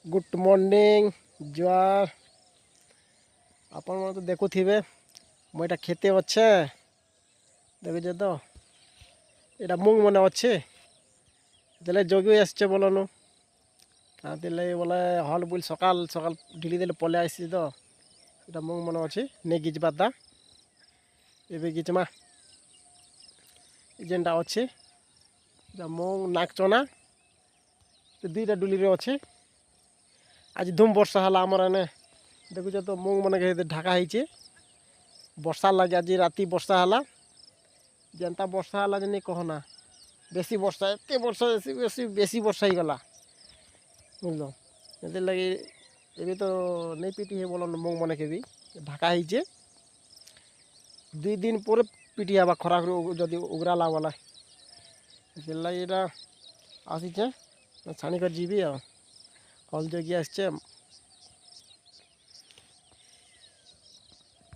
good morning जुआर आपण मन तो देखुथिबे मु एटा खेते अच्छे देखुचे तो एटा मूंग मन अच्छे देले जोगी आसचे बोलनु कातिले बोले हल बुल सकाल सकाल ढिली देले पले आसी तो एटा मूंग मन अच्छे ने गिजबा दा एबे गिजमा जेनटा अच्छे एटा मूंग नाक चना दुईटा डुली रे अच्छे आज धूम वर्षा हला आमर एने देखुच तो मूंग मन के ढाका होइचे वर्षा लगे आज राति वर्षा हला जेनता वर्षा हला जे नहीं कहना बेसी वर्षा एते वर्षा बेसी वर्षा ही गला बुझलो एते लगे एबे तो नहीं पिटी है बोलो मूंग मन के भी ढाका होइचे 2 दिन पर पिटी हवा खरा जदि उगराला वाला एते लगे एटा आसीचे छाणी कर जीबी आ हल जोगी आसचे